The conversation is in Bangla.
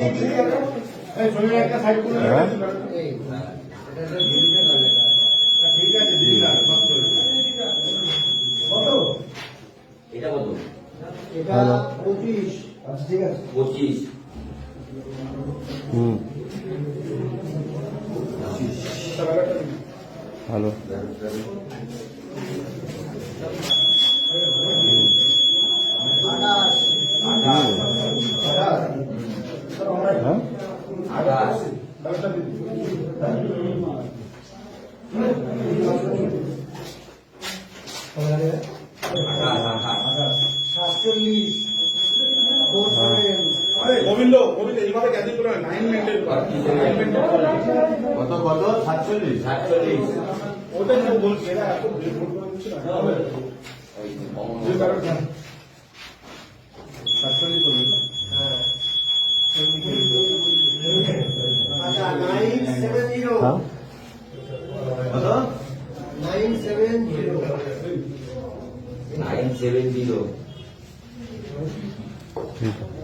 ঠিক আছে দিদি এটা কত? এটা 25। আচ্ছা ঠিক আছে 25। ভালো। গোবিন্দ এইভাবে ক্যান্সেল করে 9 মিনিটের কত কত 47 ওটাই তো বলছি এরা এত ভোট করছে না 47 করবে। আচ্ছা 970 হ্যাঁ 970 ঠিক আছে।